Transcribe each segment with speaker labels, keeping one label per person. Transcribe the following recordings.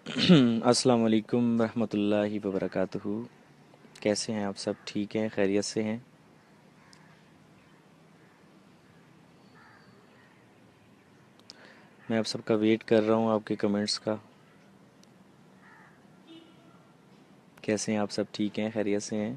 Speaker 1: السلام علیکم ورحمۃ اللہ وبرکاتہ۔ کیسے ہیں آپ؟ سب ٹھیک ہیں؟ خیریت سے ہیں؟ میں آپ سب کا ویٹ کر رہا ہوں، آپ کے کمنٹس کا۔ کیسے ہیں آپ؟ سب ٹھیک ہیں؟ خیریت سے ہیں؟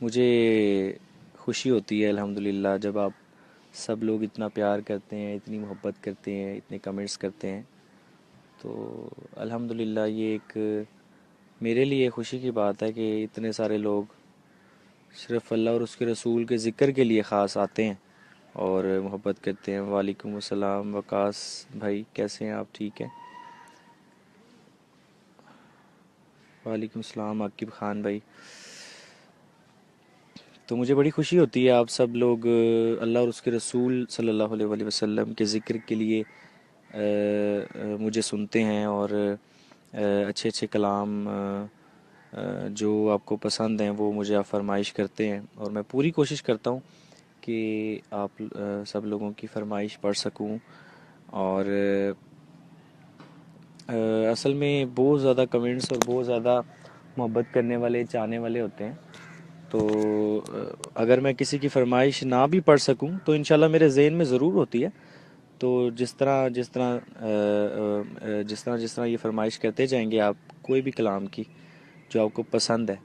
Speaker 1: مجھے خوشی ہوتی ہے الحمدللہ جب آپ سب لوگ اتنا پیار کرتے ہیں، اتنی محبت کرتے ہیں، اتنے کمنٹس کرتے ہیں، تو الحمدللہ یہ ایک میرے لیے خوشی کی بات ہے کہ اتنے سارے لوگ صرف اللہ اور اس کے رسول کے ذکر کے لیے خاص آتے ہیں اور محبت کرتے ہیں۔ وعلیکم السلام وقاص بھائی، کیسے ہیں آپ؟ ٹھیک ہیں؟ وعلیکم السلام عاقب خان بھائی۔ تو مجھے بڑی خوشی ہوتی ہے آپ سب لوگ اللہ اور اس کے رسول صلی اللہ علیہ وآلہ وسلم کے ذکر کے لیے مجھے سنتے ہیں، اور اچھے اچھے کلام جو آپ کو پسند ہیں وہ مجھے آپ فرمائش کرتے ہیں، اور میں پوری کوشش کرتا ہوں کہ آپ سب لوگوں کی فرمائش پڑھ سکوں۔ اور اصل میں بہت زیادہ کمنٹس اور بہت زیادہ محبت کرنے والے، چاہنے والے ہوتے ہیں، تو اگر میں کسی کی فرمائش نہ بھی پڑھ سکوں تو انشاءاللہ میرے ذہن میں ضرور ہوتی ہے۔ تو جس طرح یہ فرمائش کرتے جائیں گے آپ کوئی بھی کلام کی جو آپ کو پسند ہے،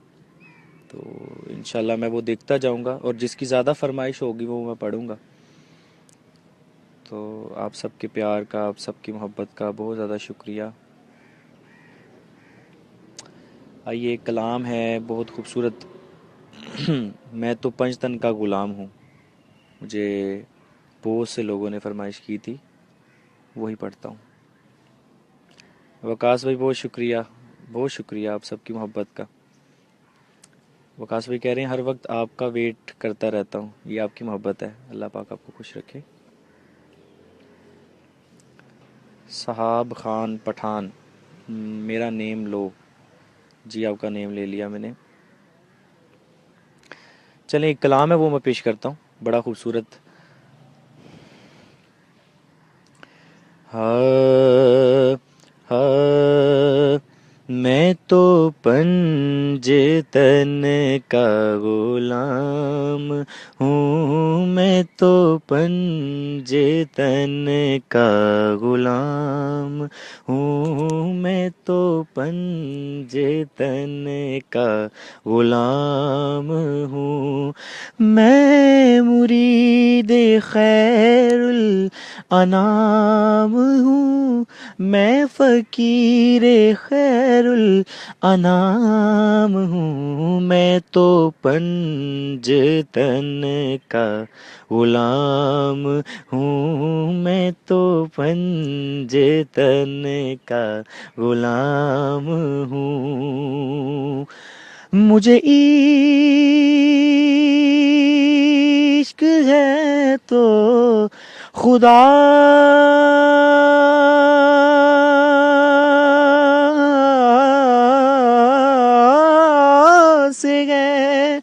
Speaker 1: تو انشاءاللہ میں وہ دیکھتا جاؤں گا، اور جس کی زیادہ فرمائش ہوگی وہ میں پڑھوں گا۔ تو آپ سب کے پیار کا، آپ سب کی محبت کا بہت زیادہ شکریہ۔ آئیے، ایک کلام ہے بہت خوبصورت۔ میں تو پنج تن کا غلام ہوں، مجھے بہت سے لوگوں نے فرمائش کی تھی، وہی پڑھتا ہوں۔ وقاص بھائی بہت شکریہ، بہت شکریہ آپ سب کی محبت کا۔ وقاص بھائی کہہ رہے ہیں ہر وقت آپ کا ویٹ کرتا رہتا ہوں، یہ آپ کی محبت ہے، اللہ پاک آپ کو خوش رکھے۔ صحاب خان پٹھان، میرا نیم لو۔ جی آپ کا نیم لے لیا میں نے۔ چلیں، ایک کلام ہے وہ میں پیش کرتا ہوں، بڑا خوبصورت۔ ہاں ہاں، میں تو پنج تن کا غلام ہوں، میں تو پنج تن کا غلام ہوں، میں تو پنج تن کا غلام ہوں، میں مرید خیر الانام ہوں، میں فقیر خیر الانام ہوں، میں تو پنج تن کا غلام ہوں، میں تو پنج تن کا غلام ہوں، مجھے عشق ہے تو خدا سے ہے،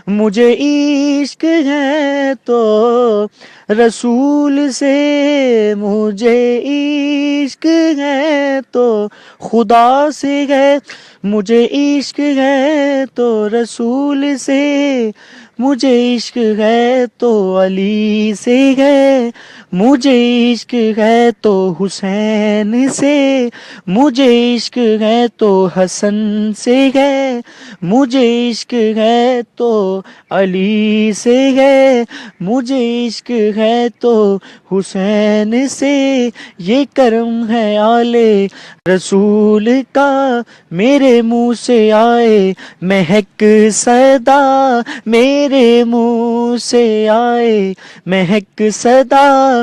Speaker 1: مجھے عشق ہے تو رسول سے، مجھے عشق ہے تو خدا سے ہے، مجھے عشق ہے تو رسول سے، مجھے عشق ہے تو علی سے ہے، مجھے عشق ہے تو حسین سے، مجھے عشق ہے تو حسن سے ہے، مجھے عشق ہے تو علی سے ہے، مجھے عشق ہے تو حسین سے، یہ کرم ہے آل رسول کا، میرے منہ سے آئے مہک صدا، میرے منہ سے آئے مہک صدا،